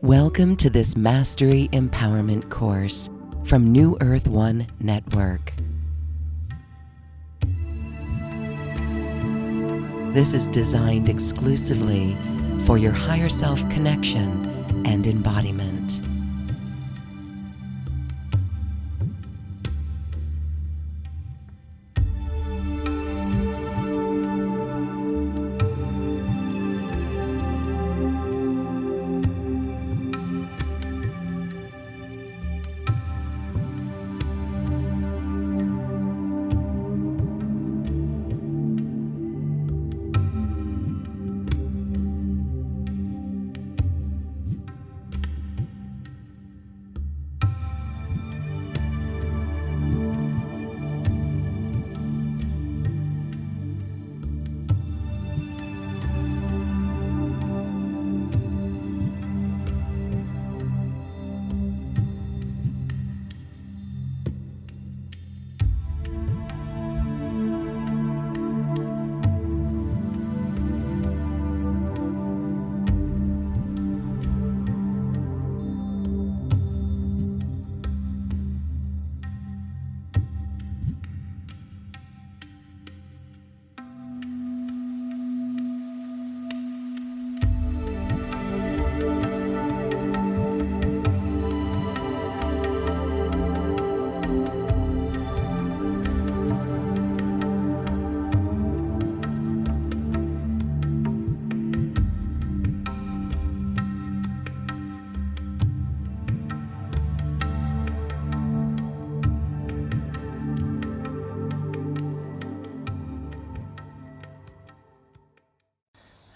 Welcome to this Mastery Empowerment course from New Earth One Network. This is designed exclusively for your higher self connection and embodiment.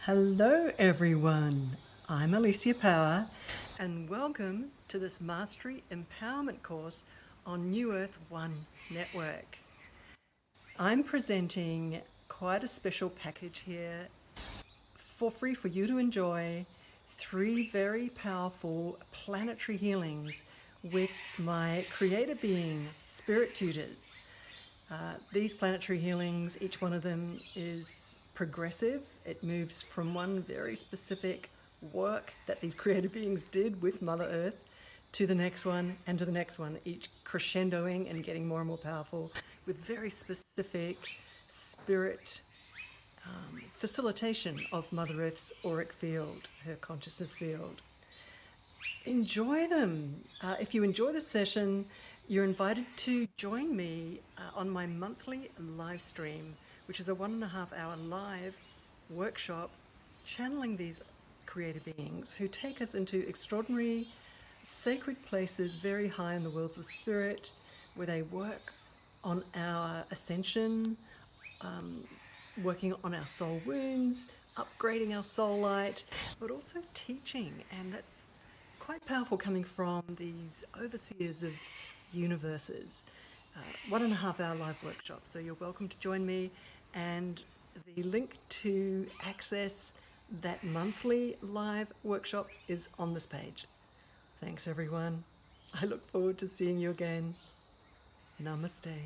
Hello everyone, I'm Alicia Power and welcome to this Mastery Empowerment course on New Earth One Network. I'm presenting quite a special package here for free for you to enjoy 3 very powerful planetary healings with my creator being spirit tutors. These planetary healings, each one of them is progressive. It moves from one very specific work that these creative beings did with Mother Earth to the next one and to the next one, each crescendoing and getting more and more powerful with very specific spirit facilitation of Mother Earth's auric field, her consciousness field. Enjoy them. If you enjoy the session, you're invited to join me on my monthly live stream, which is a 1.5-hour live workshop channeling these creative beings who take us into extraordinary sacred places very high in the worlds of spirit, where they work on our ascension, working on our soul wounds, upgrading our soul light, but also teaching. And that's quite powerful coming from these overseers of universes. 1.5-hour live workshop. So you're welcome to join me, and the link to access that monthly live workshop is on this page. Thanks everyone. I look forward to seeing you again. Namaste.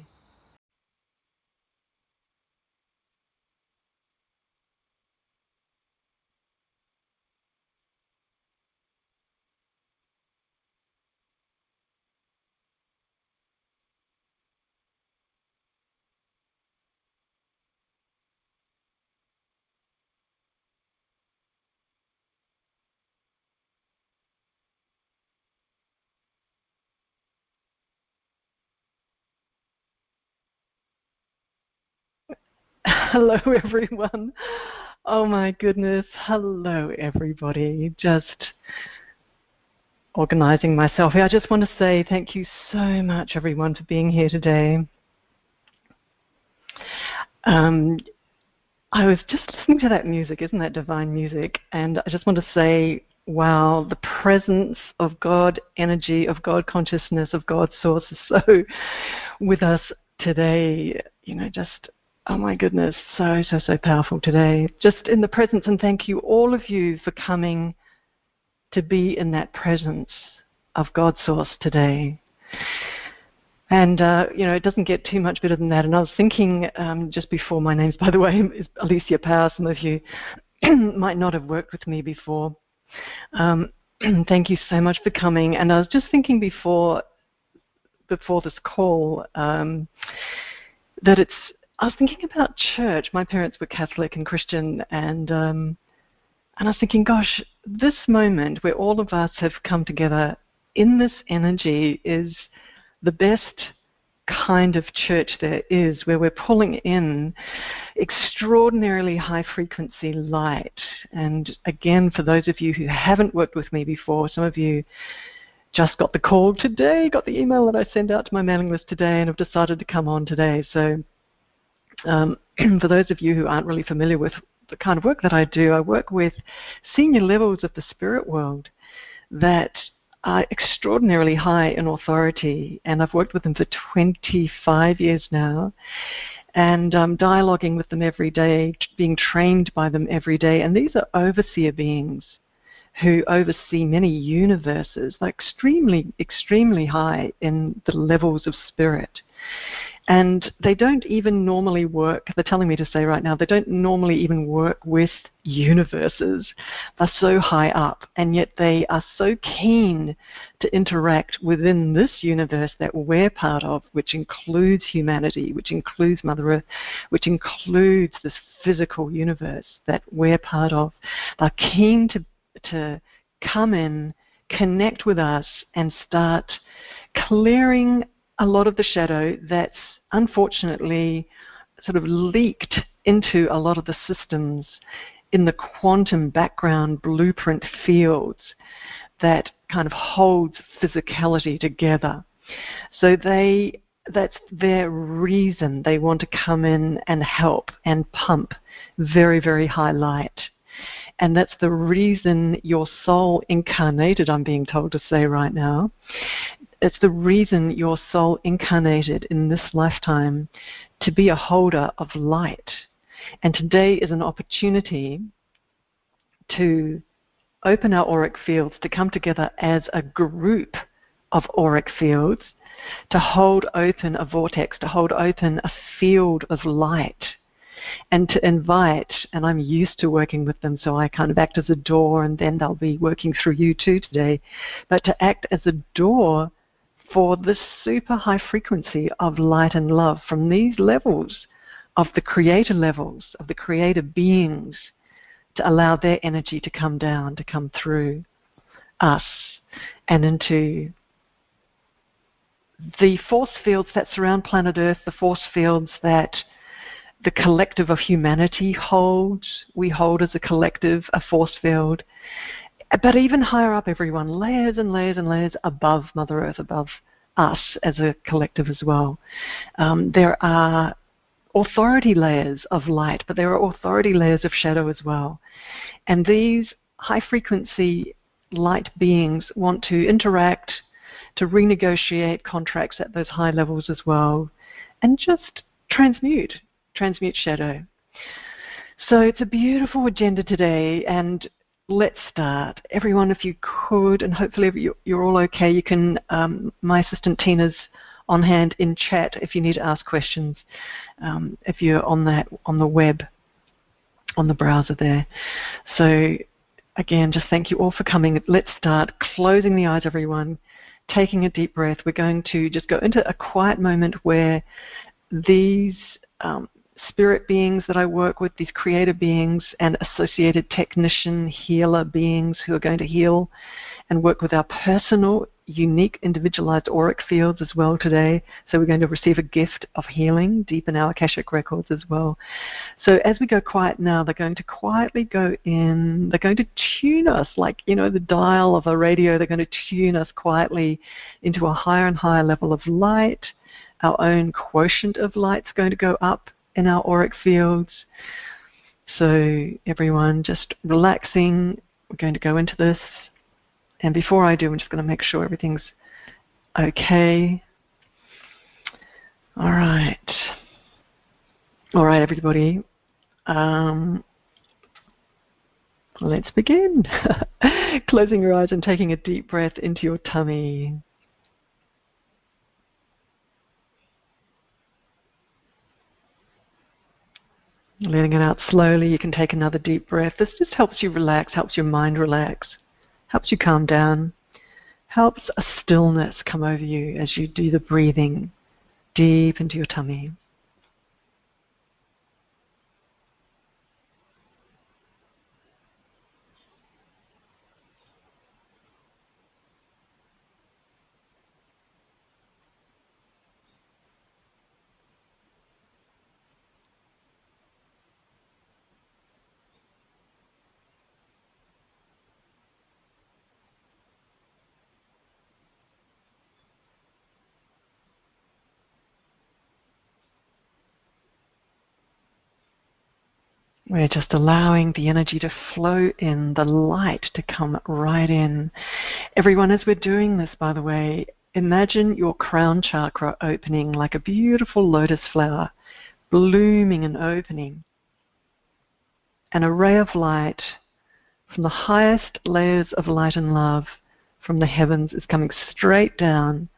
Hello everyone. Oh my goodness. Hello everybody. Just organizing myself here. I just want to say thank you so much everyone for being here today. I was just listening to that music, isn't that divine music? And I just want to say, wow, the presence of God energy, of God consciousness, of God source is so with us today. You know, just, oh my goodness, so powerful today. Just in the presence, and thank you all of you for coming to be in that presence of God source today. And, it doesn't get too much better than that. And I was thinking just before, my name's, by the way, is Alicia Power. Some of you might not have worked with me before. Thank you so much for coming. And I was just thinking before this call that I was thinking about church. My parents were Catholic and Christian, and I was thinking, gosh, this moment where all of us have come together in this energy is the best kind of church there is, where we're pulling in extraordinarily high frequency light. And again, for those of you who haven't worked with me before, some of you just got the call today, got the email that I sent out to my mailing list today, and have decided to come on today. So for those of you who aren't really familiar with the kind of work that I do, I work with senior levels of the spirit world that are extraordinarily high in authority, and I've worked with them for 25 years now, and I'm dialoguing with them every day, being trained by them every day. And these are overseer beings who oversee many universes, like extremely high in the levels of spirit. And they don't even normally work, they're telling me to say right now, they don't normally even work with universes. They're so high up, and yet they are so keen to interact within this universe that we're part of, which includes humanity, which includes Mother Earth, which includes this physical universe that we're part of. They're keen to come in, connect with us, and start clearing a lot of the shadow that's unfortunately sort of leaked into a lot of the systems in the quantum background blueprint fields that kind of holds physicality together. So that's their reason they want to come in and help and pump very, very high light. And that's the reason your soul incarnated, I'm being told to say right now. It's the reason your soul incarnated in this lifetime to be a holder of light. And today is an opportunity to open our auric fields, to come together as a group of auric fields, to hold open a vortex, to hold open a field of light, and to invite, and I'm used to working with them, so I kind of act as a door, and then they'll be working through you too today, but to act as a door for this super high frequency of light and love from these levels of the creator levels, of the creator beings, to allow their energy to come down, to come through us and into the force fields that surround planet Earth, the force fields that the collective of humanity holds. We hold as a collective a force field. But even higher up, everyone, layers and layers and layers above Mother Earth, above us as a collective as well. There are authority layers of light, but there are authority layers of shadow as well. And these high-frequency light beings want to interact, to renegotiate contracts at those high levels as well, and just transmute shadow. So it's a beautiful agenda today, and let's start. Everyone, if you could, and hopefully you're all okay, you can, my assistant Tina's on hand in chat if you need to ask questions, if you're on the web, on the browser there. So again, just thank you all for coming. Let's start. Closing the eyes, everyone, taking a deep breath. We're going to just go into a quiet moment where these spirit beings that I work with, these creator beings and associated technician healer beings who are going to heal and work with our personal, unique, individualized auric fields as well today. So we're going to receive a gift of healing deep in our Akashic records as well. So as we go quiet now, they're going to quietly go in. They're going to tune us like, the dial of a radio. They're going to tune us quietly into a higher and higher level of light. Our own quotient of light's going to go up in our auric fields. So everyone just relaxing. We're going to go into this. And before I do, I'm just going to make sure everything's okay. All right. All right, everybody. Let's begin. Closing your eyes and taking a deep breath into your tummy. Letting it out slowly. You can take another deep breath. This just helps you relax, helps your mind relax, helps you calm down, helps a stillness come over you as you do the breathing deep into your tummy. We're just allowing the energy to flow in, the light to come right in. Everyone, as we're doing this, by the way, imagine your crown chakra opening like a beautiful lotus flower, blooming and opening. An array of light from the highest layers of light and love from the heavens is coming straight down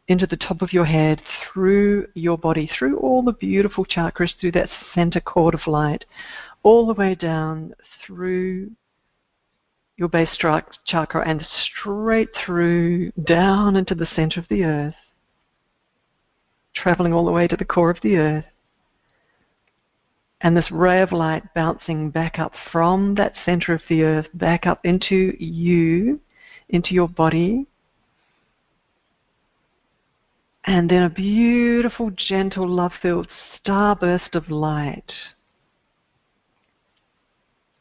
into the top of your head, through your body, through all the beautiful chakras, through that center cord of light, all the way down through your base chakra and straight through, down into the center of the earth, traveling all the way to the core of the earth. And this ray of light bouncing back up from that center of the earth, back up into you, into your body. And then a beautiful, gentle, love-filled starburst of light,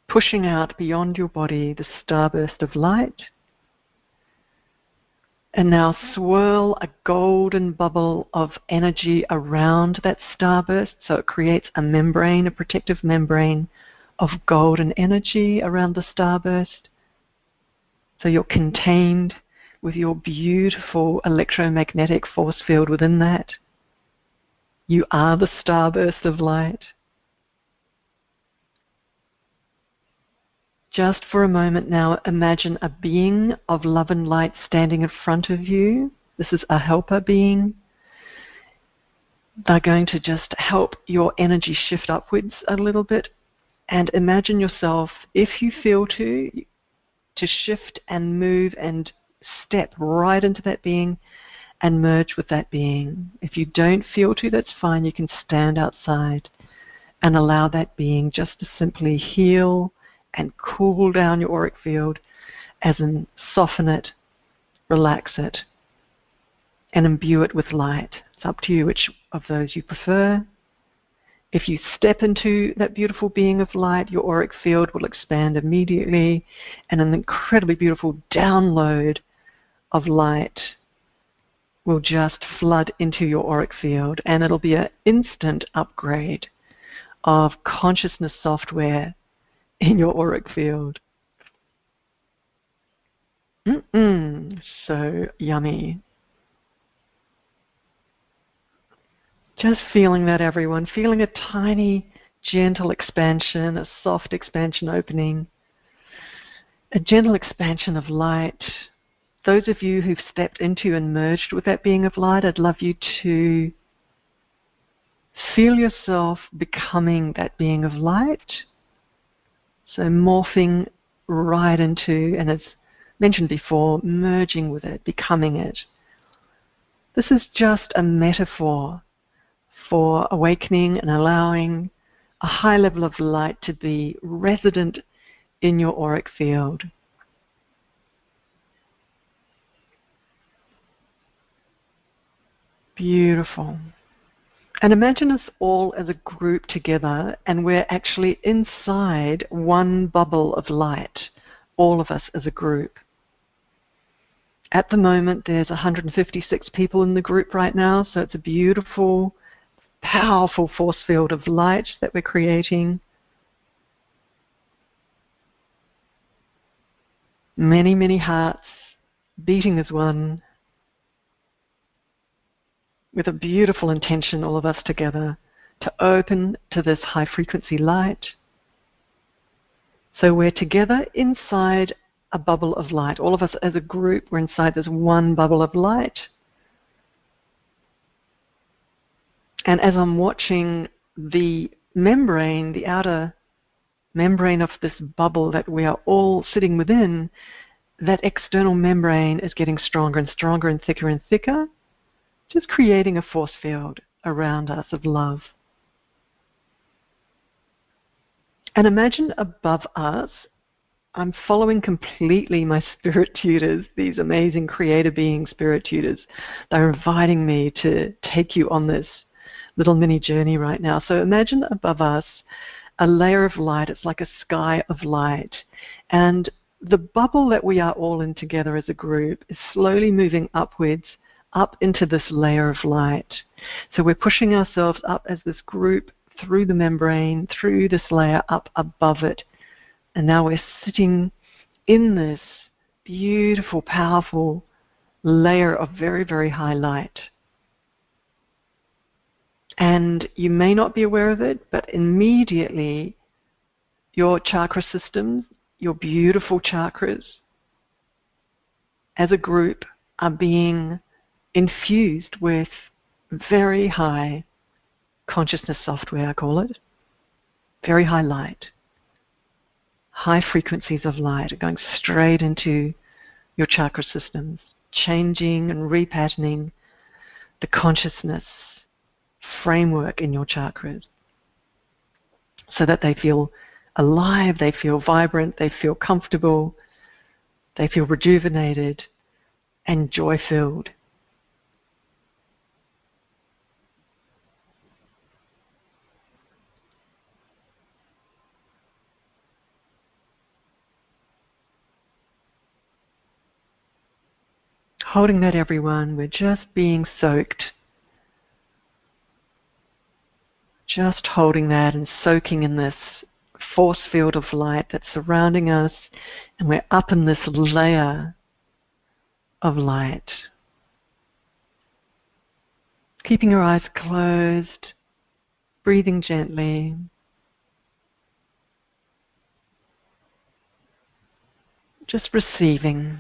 pushing out beyond your body, the starburst of light. And now swirl a golden bubble of energy around that starburst, so it creates a membrane, a protective membrane of golden energy around the starburst. So you're contained with your beautiful electromagnetic force field within that. You are the starburst of light. Just for a moment now, imagine a being of love and light standing in front of you. This is a helper being. They're going to just help your energy shift upwards a little bit. And imagine yourself, if you feel to shift and move and step right into that being and merge with that being. If you don't feel to, that's fine. You can stand outside and allow that being just to simply heal and cool down your auric field, as in soften it, relax it, and imbue it with light. It's up to you which of those you prefer. If you step into that beautiful being of light, your auric field will expand immediately, and an incredibly beautiful download of light will just flood into your auric field, and it'll be an instant upgrade of consciousness software in your auric field. So yummy. Just feeling that, everyone. Feeling a tiny, gentle expansion, a soft expansion opening, a gentle expansion of light. Those of you who've stepped into and merged with that being of light, I'd love you to feel yourself becoming that being of light. So morphing right into, and as mentioned before, merging with it, becoming it. This is just a metaphor for awakening and allowing a high level of light to be resident in your auric field. Beautiful. And imagine us all as a group together, and we're actually inside one bubble of light, all of us as a group. At the moment, there's 156 people in the group right now, so it's a beautiful, powerful force field of light that we're creating. Many, many hearts beating as one, with a beautiful intention, all of us together, to open to this high frequency light. So we're together inside a bubble of light. All of us as a group, we're inside this one bubble of light. And as I'm watching the membrane, the outer membrane of this bubble that we are all sitting within, that external membrane is getting stronger and stronger and thicker, just creating a force field around us of love. And imagine above us, I'm following completely my spirit tutors, these amazing creator being spirit tutors. They're inviting me to take you on this little mini journey right now. So imagine above us a layer of light. It's like a sky of light. And the bubble that we are all in together as a group is slowly moving upwards, up into this layer of light. So we're pushing ourselves up as this group through the membrane, through this layer, up above it. And now we're sitting in this beautiful, powerful layer of very, very high light. And you may not be aware of it, but immediately your chakra systems, your beautiful chakras, as a group, are being infused with very high consciousness software, I call it. Very high light. High frequencies of light are going straight into your chakra systems, changing and repatterning the consciousness framework in your chakras so that they feel alive, they feel vibrant, they feel comfortable, they feel rejuvenated and joy-filled. Holding that, everyone, we're just being soaked. Just holding that and soaking in this force field of light that's surrounding us, and we're up in this layer of light. Keeping your eyes closed, breathing gently. Just receiving.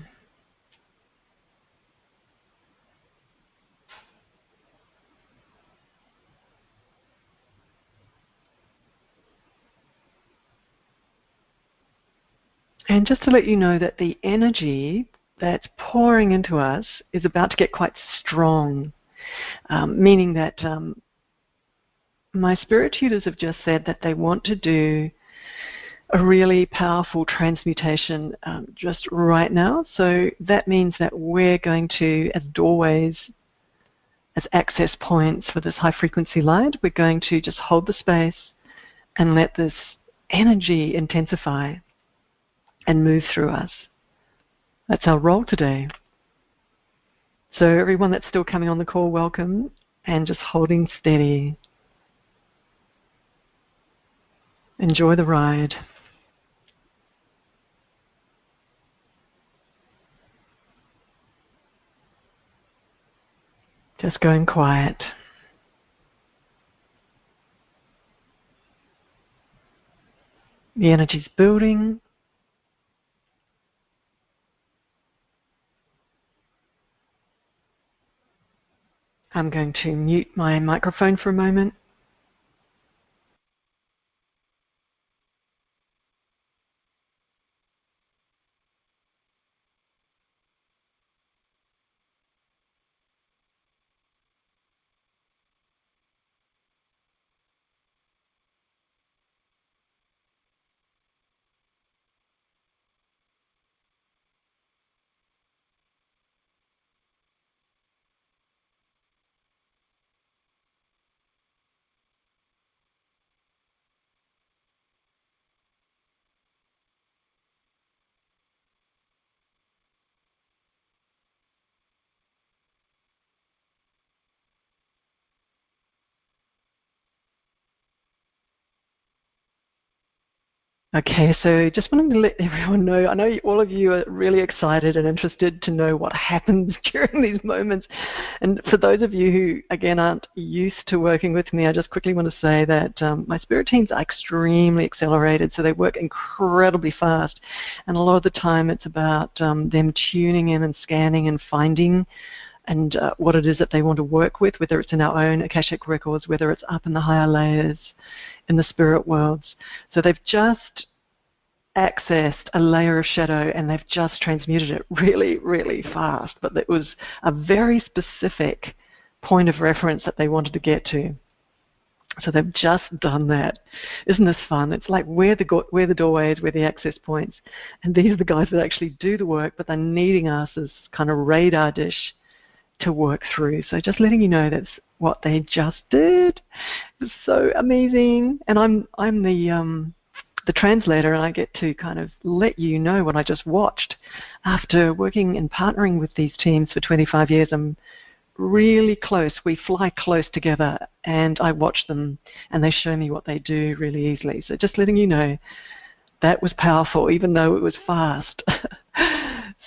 And just to let you know that the energy that's pouring into us is about to get quite strong, meaning that my spirit tutors have just said that they want to do a really powerful transmutation just right now. So that means that we're going to, as doorways, as access points for this high frequency light, we're going to just hold the space and let this energy intensify and move through us. That's our role today. So everyone that's still coming on the call, welcome, and just holding steady. Enjoy the ride. Just going quiet. The energy's building. I'm going to mute my microphone for a moment. Okay, so just wanted to let everyone know, I know all of you are really excited and interested to know what happens during these moments. And for those of you who, again, aren't used to working with me, I just quickly want to say that my spirit teams are extremely accelerated, so they work incredibly fast. And a lot of the time it's about them tuning in and scanning and finding and what it is that they want to work with, whether it's in our own Akashic records, whether it's up in the higher layers, in the spirit worlds. So they've just accessed a layer of shadow and they've just transmuted it really, really fast. But it was a very specific point of reference that they wanted to get to. So they've just done that. Isn't this fun? It's like where the doorways, where the access points. And these are the guys that actually do the work, but they're needing us as kind of radar dish to work through. So just letting you know that's what they just did. It's so amazing. And I'm the translator, and I get to kind of let you know what I just watched. After working and partnering with these teams for 25 years, I'm really close. We fly close together, and I watch them, and they show me what they do really easily. So just letting you know that was powerful, even though it was fast.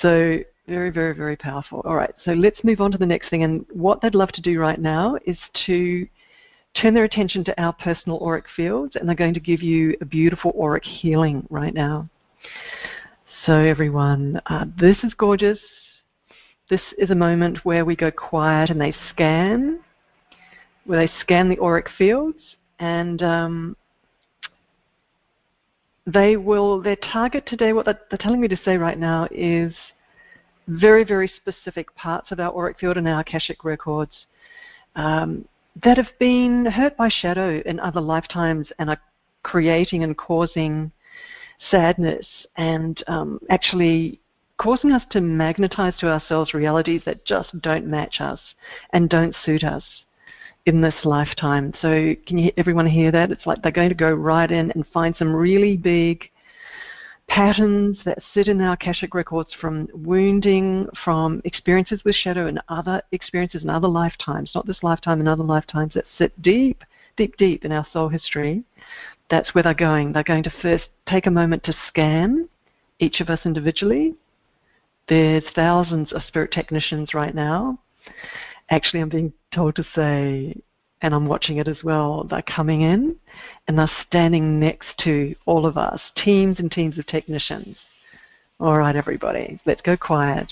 So very, very, very powerful. All right, so let's move on to the next thing. And what they'd love to do right now is to turn their attention to our personal auric fields, and they're going to give you a beautiful auric healing right now. So everyone, this is gorgeous. This is a moment where we go quiet and they scan, where they scan the auric fields, and their target today, what they're telling me to say right now is very, very specific parts of our auric field and our Akashic records that have been hurt by shadow in other lifetimes and are creating and causing sadness and actually causing us to magnetize to ourselves realities that just don't match us and don't suit us in this lifetime. So can everyone hear that? It's like they're going to go right in and find some really big patterns that sit in our Akashic records from wounding, from experiences with shadow and other experiences in other lifetimes, not this lifetime and other lifetimes, that sit deep, deep, deep in our soul history. That's where they're going. They're going to first take a moment to scan each of us individually. There's thousands of spirit technicians right now. Actually, I'm being told to say, and I'm watching it as well, they're coming in and they're standing next to all of us, teams and teams of technicians. All right, everybody, let's go quiet.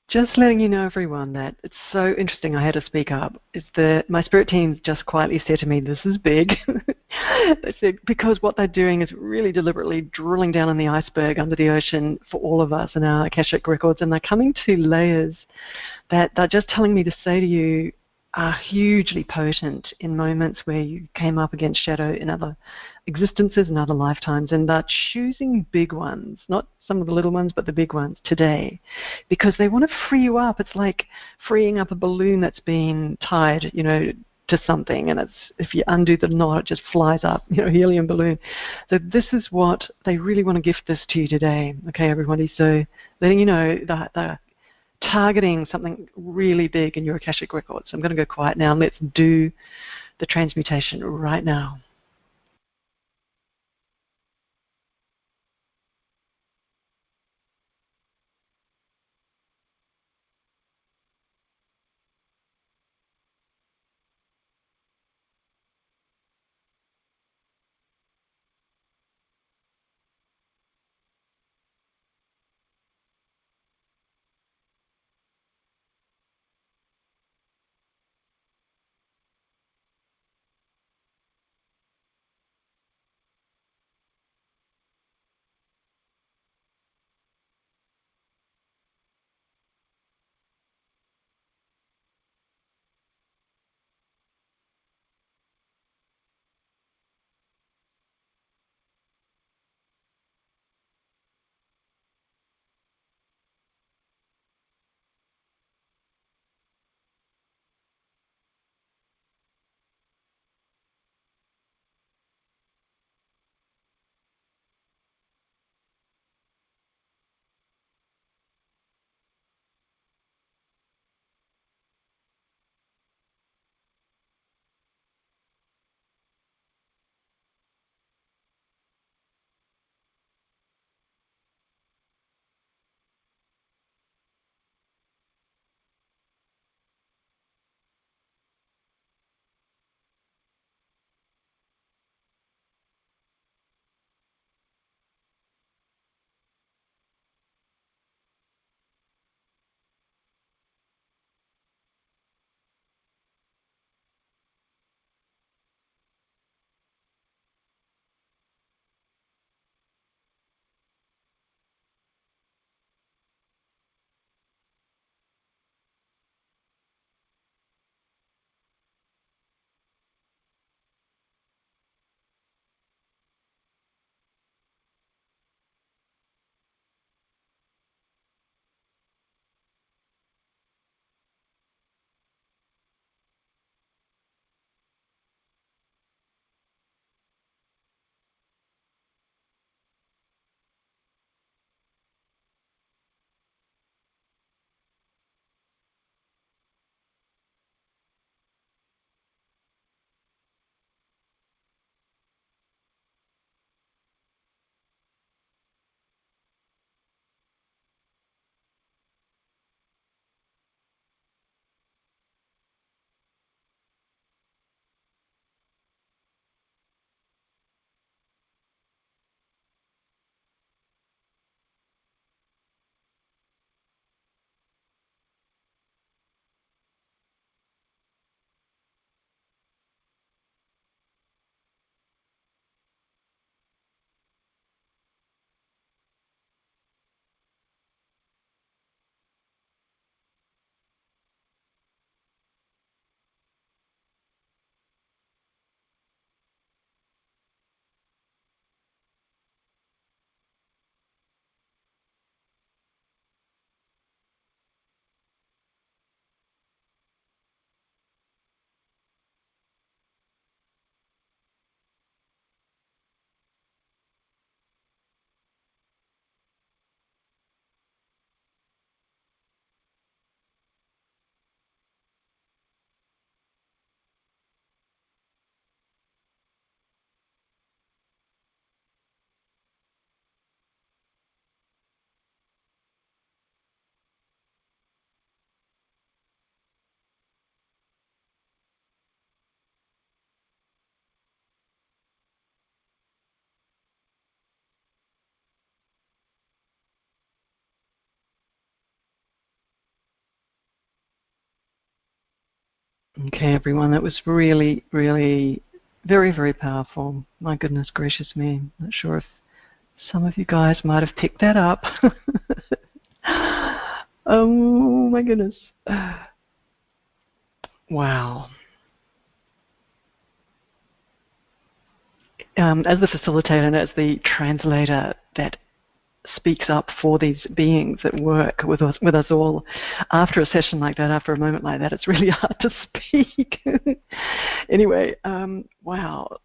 Just letting you know, everyone, that it's so interesting. I had to speak up. My spirit team just quietly said to me, "This is big." They said because what they're doing is really deliberately drilling down in the iceberg under the ocean for all of us in our Akashic records, and they're coming to layers that they're just telling me to say to you are hugely potent in moments where you came up against shadow in other existences and other lifetimes, and they're choosing big ones, not some of the little ones, but the big ones today, because they want to free you up. It's like freeing up a balloon that's been tied, to something, and if you undo the knot, it just flies up, helium balloon. So this is what they really want to gift this to you today, okay, everybody? So letting you know that they're targeting something really big in your Akashic records. So I'm going to go quiet now and let's do the transmutation right now. Okay, everyone, that was really, really very, very powerful. My goodness gracious me. Not sure if some of you guys might have picked that up. Oh my goodness. Wow. As the facilitator and as the translator that speaks up for these beings that work with us all, after a session like that, after a moment like that, it's really hard to speak. Anyway, wow.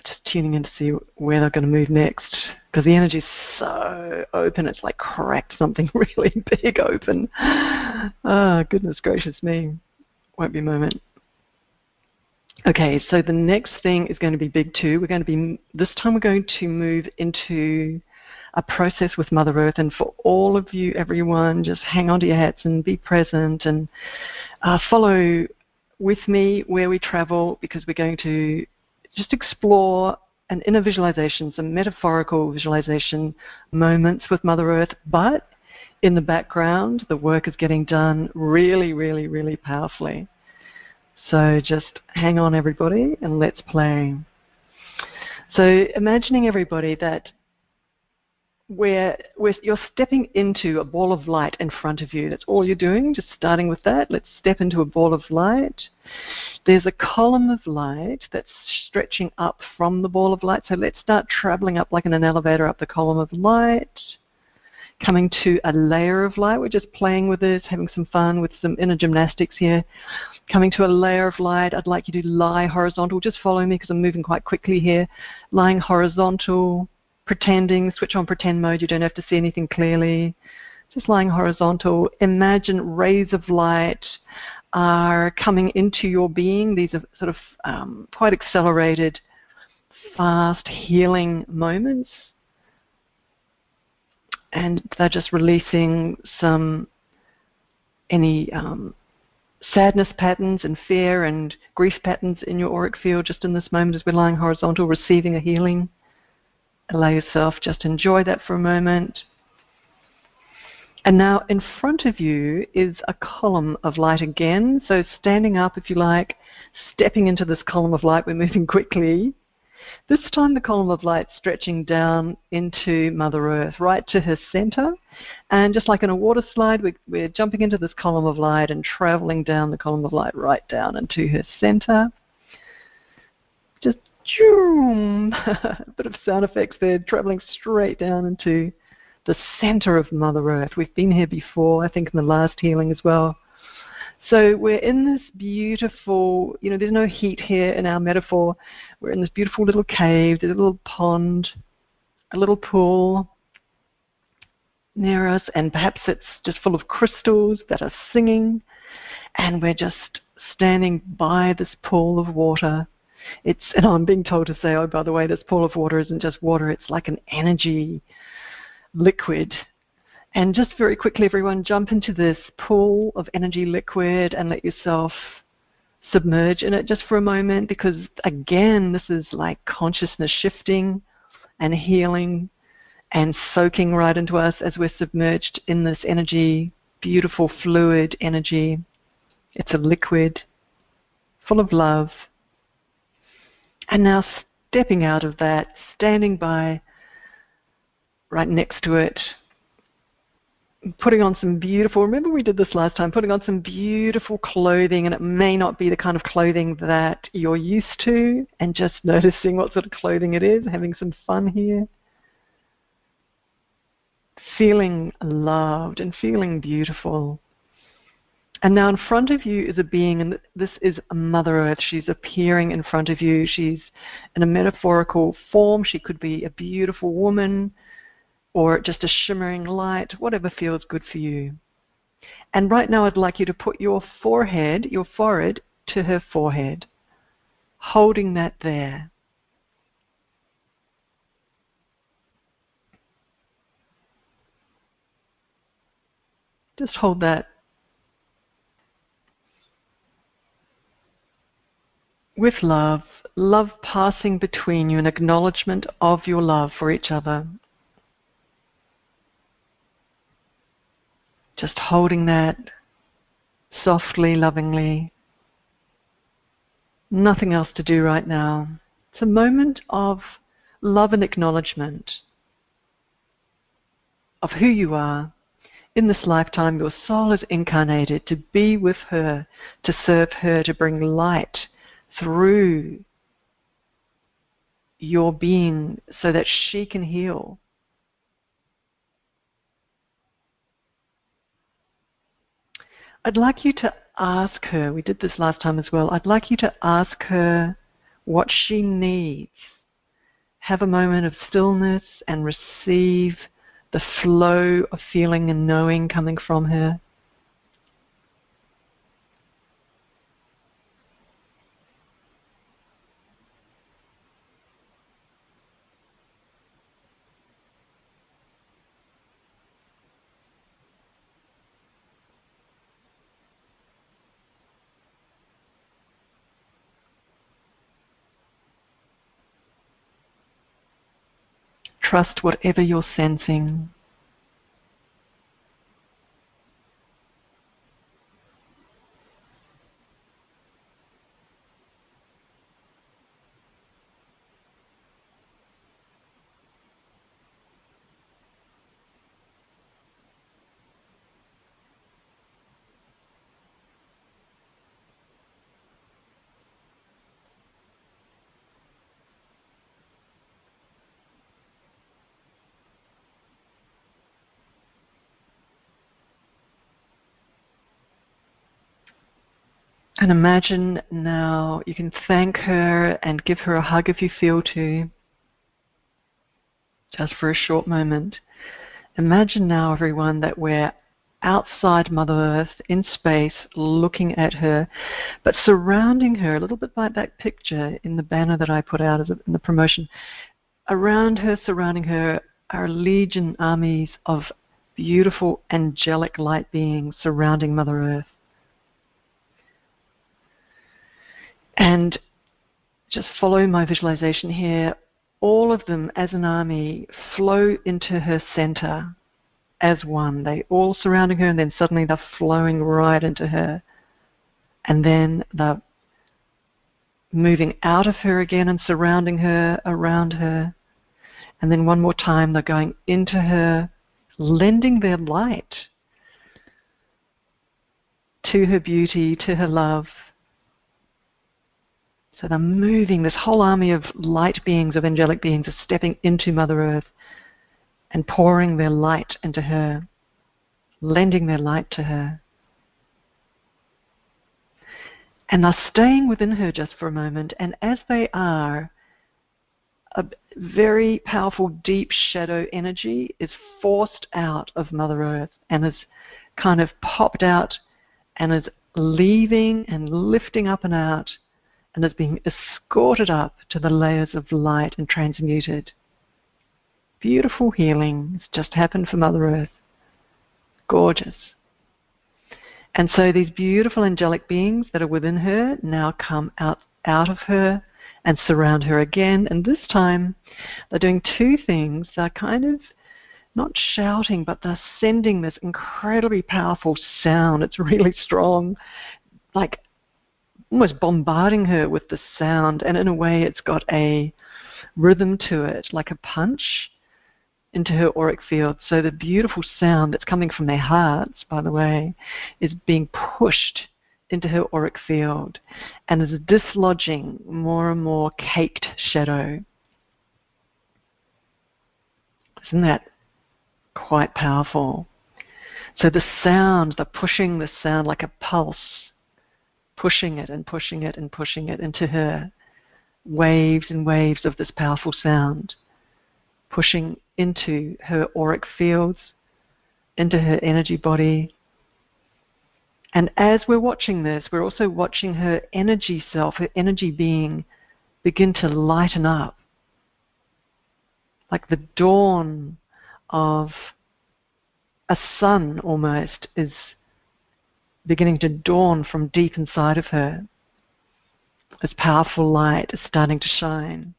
Just tuning in to see where they're going to move next, because the energy's so open, it's like cracked something really big open. Oh, goodness gracious me. Won't be a moment. Okay, so the next thing is going to be big too. This time we're going to move into a process with Mother Earth, and for all of you, everyone, just hang on to your hats and be present and follow with me where we travel, because we're going to just explore an inner visualization, some metaphorical visualization moments with Mother Earth, but in the background, the work is getting done really, really, really powerfully. So just hang on, everybody, and let's play. So imagining, everybody, that you're stepping into a ball of light in front of you. That's all you're doing, just starting with that. Let's step into a ball of light. There's a column of light that's stretching up from the ball of light. So let's start traveling up like in an elevator up the column of light, coming to a layer of light. We're just playing with this, having some fun with some inner gymnastics here. Coming to a layer of light, I'd like you to lie horizontal. Just follow me because I'm moving quite quickly here. Lying horizontal, pretending, switch on pretend mode. You don't have to see anything clearly. Just lying horizontal. Imagine rays of light are coming into your being. These are sort of quite accelerated, fast healing moments. And they're just releasing any sadness patterns and fear and grief patterns in your auric field just in this moment as we're lying horizontal, receiving a healing. Allow yourself just enjoy that for a moment. And now in front of you is a column of light again. So standing up, if you like, stepping into this column of light, we're moving quickly. This time the column of light stretching down into Mother Earth, right to her center. And just like in a water slide, we're jumping into this column of light and traveling down the column of light right down into her center. Just choom, a bit of sound effects there, traveling straight down into the center of Mother Earth. We've been here before, I think in the last healing as well. So we're in this beautiful, there's no heat here in our metaphor. We're in this beautiful little cave, there's a little pond, a little pool near us, and perhaps it's just full of crystals that are singing, and we're just standing by this pool of water. And I'm being told to say, oh, by the way, this pool of water isn't just water, it's like an energy liquid. And just very quickly, everyone, jump into this pool of energy liquid and let yourself submerge in it just for a moment, because, again, this is like consciousness shifting and healing and soaking right into us as we're submerged in this energy, beautiful fluid energy. It's a liquid full of love. And now stepping out of that, standing by right next to it, putting on some beautiful, remember we did this last time, putting on some beautiful clothing, and it may not be the kind of clothing that you're used to, and just noticing what sort of clothing it is, having some fun here. Feeling loved and feeling beautiful. And now in front of you is a being, and this is Mother Earth. She's appearing in front of you. She's in a metaphorical form. She could be a beautiful woman, or just a shimmering light, whatever feels good for you. And right now I'd like you to put your forehead to her forehead, holding that there. Just hold that. With love, love passing between you, an acknowledgement of your love for each other. Just holding that softly, lovingly, Nothing else to do right now. It's a moment of love and acknowledgement of who you are. In this lifetime, your soul is incarnated to be with her, to serve her, to bring light through your being so that she can heal. I'd like you to ask her, we did this last time as well, I'd like you to ask her what she needs. Have a moment of stillness and receive the flow of feeling and knowing coming from her. Trust whatever you're sensing. And imagine now you can thank her and give her a hug if you feel to, just for a short moment. Imagine now, everyone, that we're outside Mother Earth in space looking at her, but surrounding her, a little bit like that picture in the banner that I put out in the promotion. Around her, surrounding her, are legion armies of beautiful angelic light beings surrounding Mother Earth. And just follow my visualization here. All of them, as an army, flow into her center as one. They all surrounding her, and then suddenly they're flowing right into her. And then they're moving out of her again and surrounding her, around her. And then one more time, they're going into her, lending their light to her beauty, to her love. So they're moving, this whole army of light beings, of angelic beings, are stepping into Mother Earth and pouring their light into her, lending their light to her. And they're staying within her just for a moment, and as they are, a very powerful deep shadow energy is forced out of Mother Earth and is kind of popped out and is leaving and lifting up and out, and is being escorted up to the layers of light and transmuted. Beautiful healing has just happened for Mother Earth. Gorgeous. And so these beautiful angelic beings that are within her now come out of her and surround her again. And this time they're doing two things. They're kind of not shouting, but they're sending this incredibly powerful sound. It's really strong, like almost bombarding her with the sound, and in a way it's got a rhythm to it, like a punch into her auric field. So the beautiful sound that's coming from their hearts, by the way, is being pushed into her auric field and is dislodging more and more caked shadow. Isn't that quite powerful? So the sound, they're pushing the sound like a pulse, pushing it and pushing it and pushing it into her. Waves and waves of this powerful sound, pushing into her auric fields, into her energy body. And as we're watching this, we're also watching her energy self, her energy being, begin to lighten up. Like the dawn of a sun almost is beginning to dawn from deep inside of her. This powerful light is starting to shine.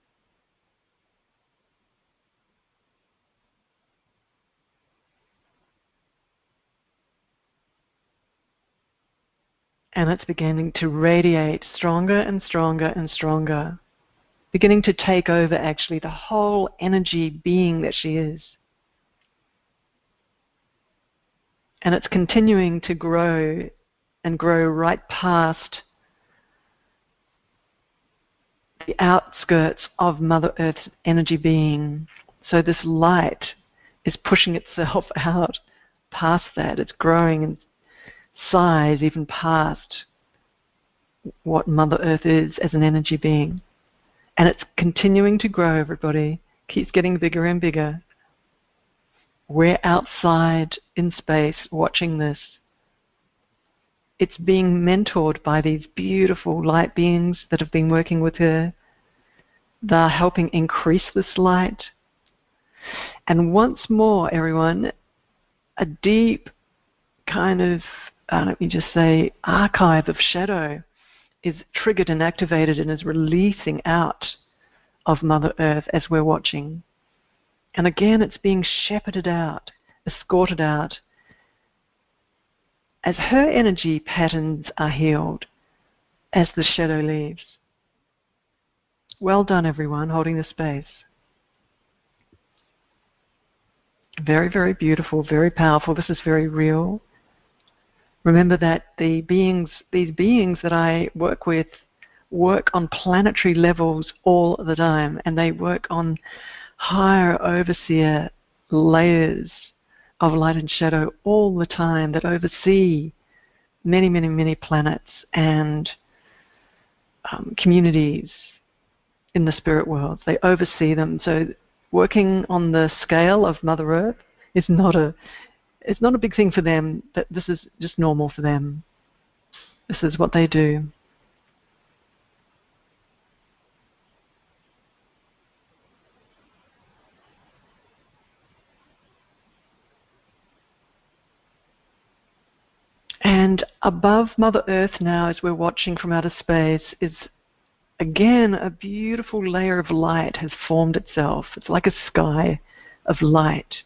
And it's beginning to radiate stronger and stronger and stronger, beginning to take over actually the whole energy being that she is. And it's continuing to grow and grow right past the outskirts of Mother Earth's energy being. So this light is pushing itself out past that. It's growing in size even past what Mother Earth is as an energy being. And it's continuing to grow, everybody. Keeps getting bigger and bigger. We're outside in space watching this. It's being mentored by these beautiful light beings that have been working with her. They're helping increase this light. And once more, everyone, a deep kind of, let me just say, archive of shadow is triggered and activated and is releasing out of Mother Earth as we're watching. And again, it's being shepherded out, escorted out, as her energy patterns are healed, as the shadow leaves. Well done, everyone, holding the space. Very, very beautiful, very powerful. This is very real. Remember that these beings that I work with work on planetary levels all the time, and they work on higher overseer layers of light and shadow all the time that oversee many, many, many planets and communities in the spirit world. They oversee them. So working on the scale of Mother Earth is not a big thing for them, but this is just normal for them. This is what they do. And above Mother Earth now, as we're watching from outer space, is again a beautiful layer of light has formed itself. It's like a sky of light.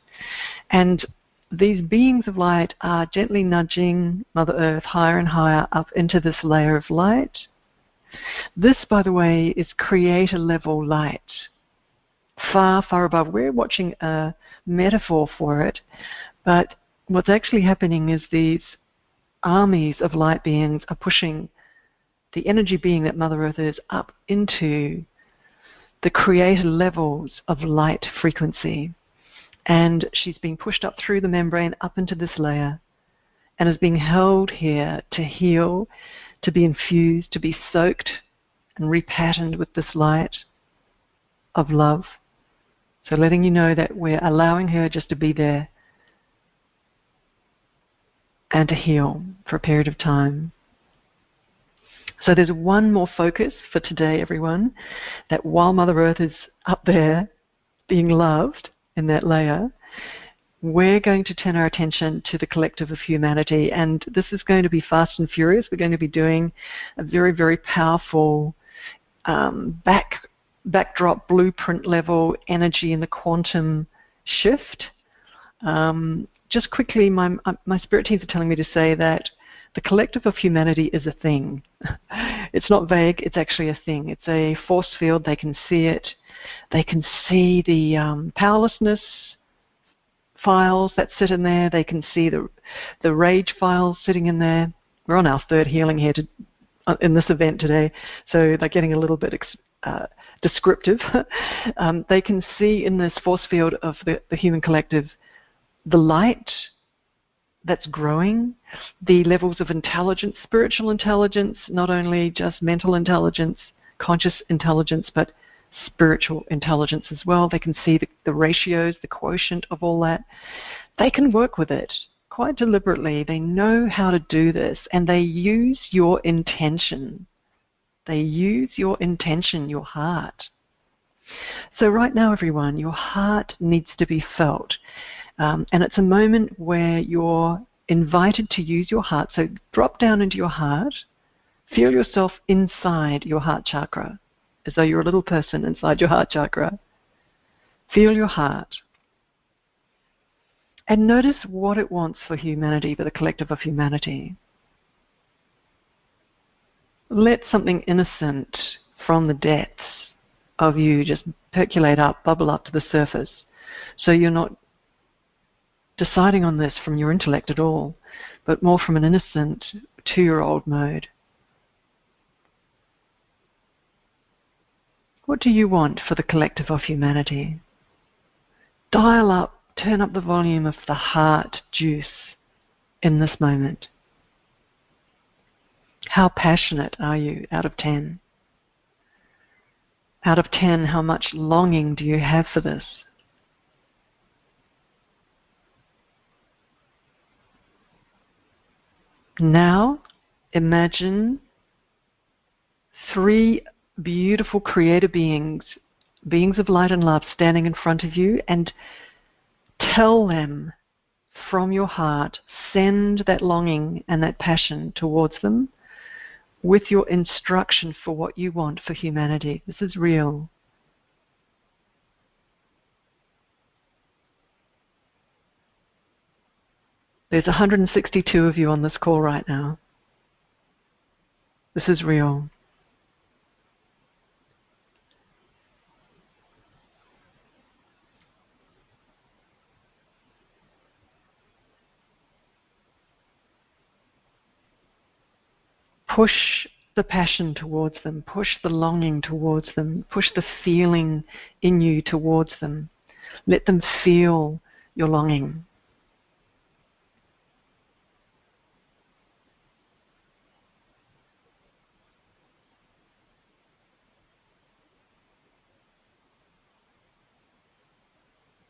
And these beings of light are gently nudging Mother Earth higher and higher up into this layer of light. This, by the way, is creator level light. Far, far above. We're watching a metaphor for it, but what's actually happening is these armies of light beings are pushing the energy being that Mother Earth is up into the creator levels of light frequency. And she's being pushed up through the membrane up into this layer and is being held here to heal, to be infused, to be soaked and repatterned with this light of love. So letting you know that we're allowing her just to be there and to heal for a period of time. So there's one more focus for today, everyone, that while Mother Earth is up there being loved in that layer, we're going to turn our attention to the collective of humanity. And this is going to be fast and furious. We're going to be doing a very, very powerful backdrop blueprint level energy in the quantum shift. Just quickly, my spirit teams are telling me to say that the collective of humanity is a thing. It's not vague, it's actually a thing. It's a force field, they can see it. They can see the powerlessness files that sit in there. They can see the rage files sitting in there. We're on our third healing here in this event today, so they're getting a little bit descriptive. They can see in this force field of the human collective the light that's growing, the levels of intelligence, spiritual intelligence, not only just mental intelligence, conscious intelligence, but spiritual intelligence as well. They can see the ratios, the quotient of all that. They can work with it quite deliberately. They know how to do this, and they use your intention. They use your intention, your heart. So right now, everyone, your heart needs to be felt. And it's a moment where you're invited to use your heart. So drop down into your heart. Feel yourself inside your heart chakra, as though you're a little person inside your heart chakra. Feel your heart. And notice what it wants for humanity, for the collective of humanity. Let something innocent from the depths of you just percolate up, bubble up to the surface. So you're not deciding on this from your intellect at all, but more from an innocent 2-year-old mode. What do you want for the collective of humanity? Dial up, turn up the volume of the heart juice in this moment. How passionate are you out of 10? Out of 10, how much longing do you have for this? Now, imagine 3 beautiful creator beings, beings of light and love, standing in front of you, and tell them from your heart, send that longing and that passion towards them with your instruction for what you want for humanity. This is real. There's 162 of you on this call right now. This is real. Push the passion towards them, push the longing towards them, push the feeling in you towards them. Let them feel your longing.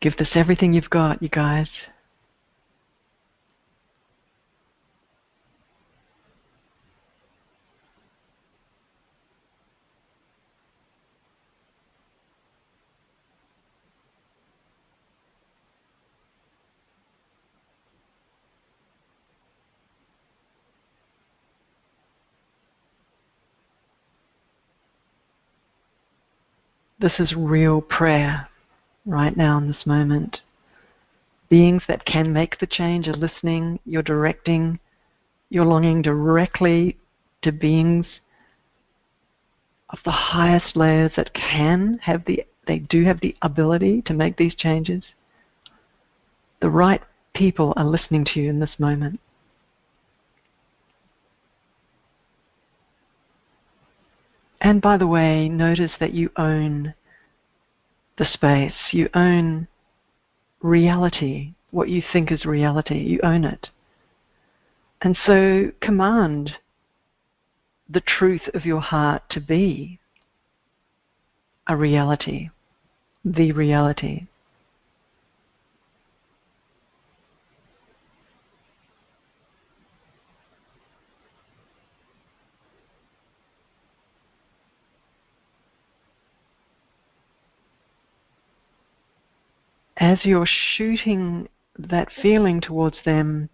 Give this everything you've got, you guys. This is real prayer right now in this moment. Beings that can make the change are listening. You're directing your longing directly to beings of the highest layers that they do have the ability to make these changes. The right people are listening to you in this moment. And by the way, notice that you own the space. You own reality. What you think is reality, you own it. And so command the truth of your heart to be a reality, the reality. As you're shooting that feeling towards them,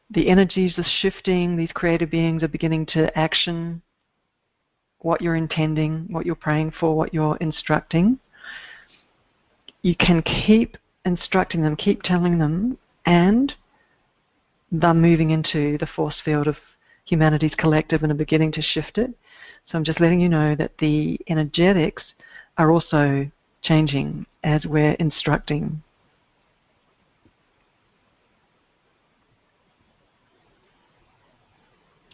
the energies are shifting. These creative beings are beginning to action what you're intending, what you're praying for, what you're instructing. You can keep instructing them, keep telling them, and they're moving into the force field of humanity's collective and are beginning to shift it. So I'm just letting you know that the energetics are also changing as we're instructing.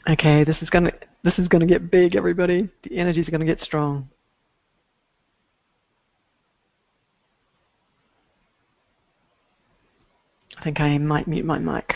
Okay, this is gonna get big, everybody. The energies are gonna get strong. I think I might mute my mic.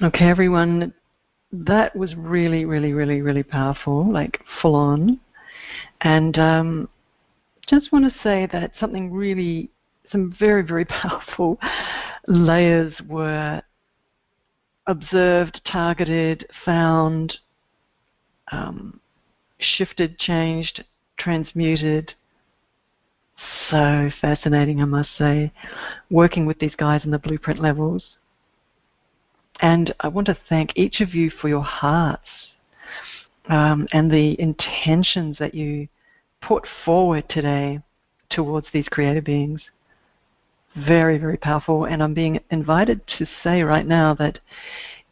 Okay, everyone, that was really, really, really, really powerful, like full on. And just want to say that some very, very powerful layers were observed, targeted, found, shifted, changed, transmuted. So fascinating, I must say, working with these guys in the blueprint levels. And I want to thank each of you for your hearts and the intentions that you put forward today towards these creator beings. Very, very powerful. And I'm being invited to say right now that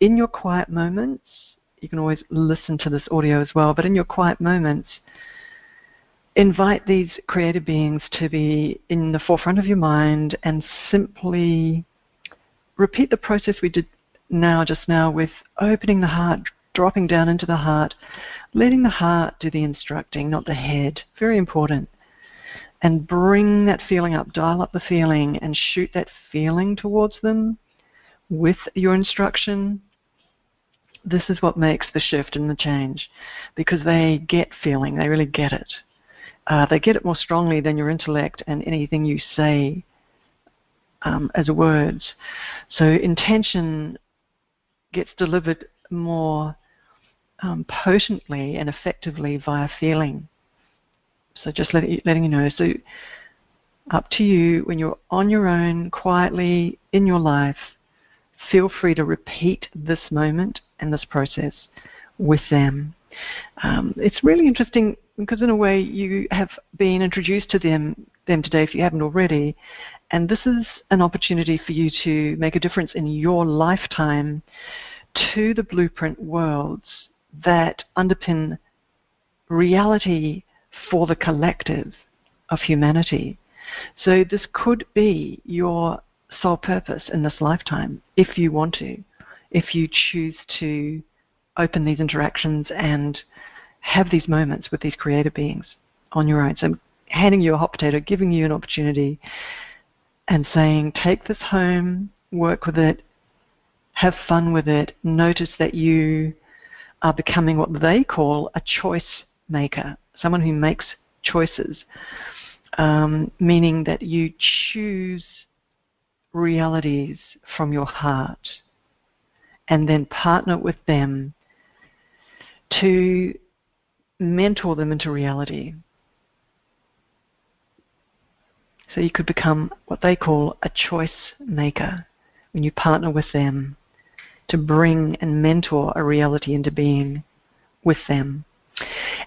in your quiet moments, you can always listen to this audio as well, but in your quiet moments, invite these creator beings to be in the forefront of your mind and simply repeat the process we did just now with opening the heart, dropping down into the heart, letting the heart do the instructing, not the head. Very important. And bring that feeling up, dial up the feeling and shoot that feeling towards them with your instruction. This is what makes the shift and the change, because they get feeling, they really get it. They get it more strongly than your intellect and anything you say as words. So intention gets delivered more potently and effectively via feeling. So just letting you know. So up to you, when you're on your own, quietly in your life, feel free to repeat this moment and this process with them. It's really interesting because in a way you have been introduced to them today if you haven't already, and this is an opportunity for you to make a difference in your lifetime to the blueprint worlds that underpin reality for the collective of humanity. So this could be your sole purpose in this lifetime if you want to, if you choose to open these interactions and have these moments with these creator beings on your own. So I'm handing you a hot potato, giving you an opportunity and saying, take this home, work with it, have fun with it, notice that you are becoming what they call a choice maker, someone who makes choices, meaning that you choose realities from your heart and then partner with them to mentor them into reality. So you could become what they call a choice maker when you partner with them to bring and mentor a reality into being with them.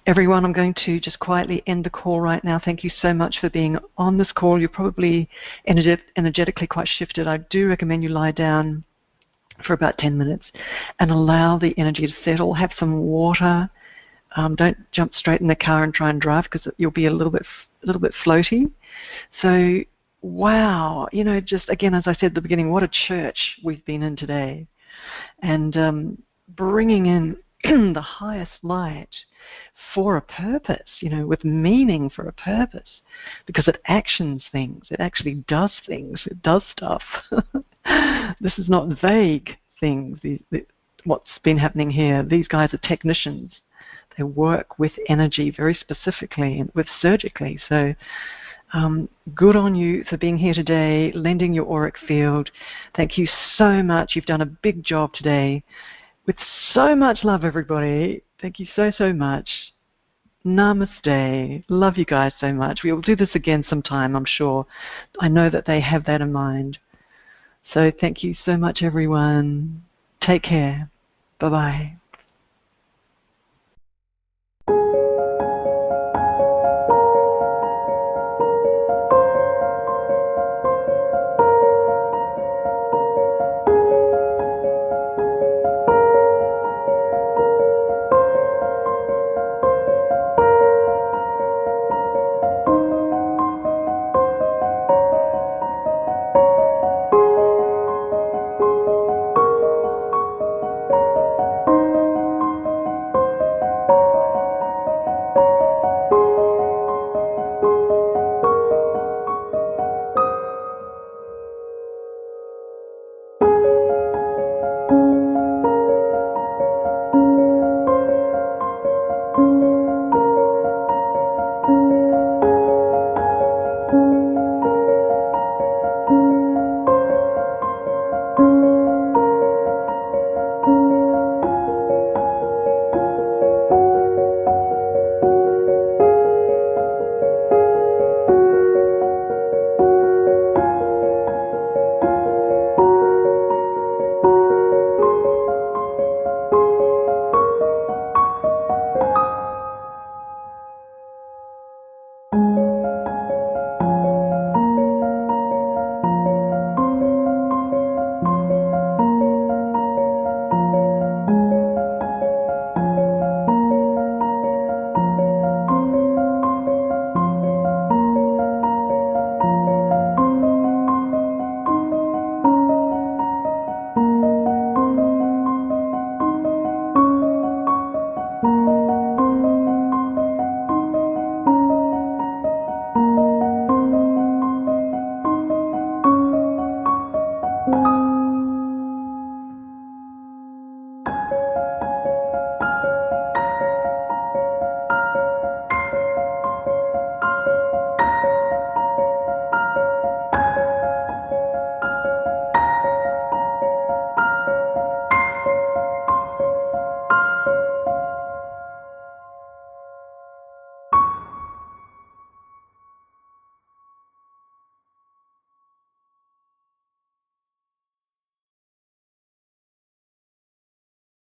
Everyone, I'm going to just quietly end the call right now. Thank you so much for being on this call. You're probably energetically quite shifted. I do recommend you lie down for about 10 minutes and allow the energy to settle. Have some water. Don't jump straight in the car and try and drive because you'll be a little bit floaty. So, wow, just again, as I said at the beginning, what a church we've been in today. And bringing in the highest light for a purpose, with meaning for a purpose, because it actions things, it actually does things, it does stuff. This is not vague things, what's been happening here. These guys are technicians. They work with energy very specifically and with surgically. So good on you for being here today, lending your auric field. Thank you so much. You've done a big job today. With so much love, everybody. Thank you so, so much. Namaste. Love you guys so much. We will do this again sometime, I'm sure. I know that they have that in mind. So thank you so much, everyone. Take care. Bye-bye.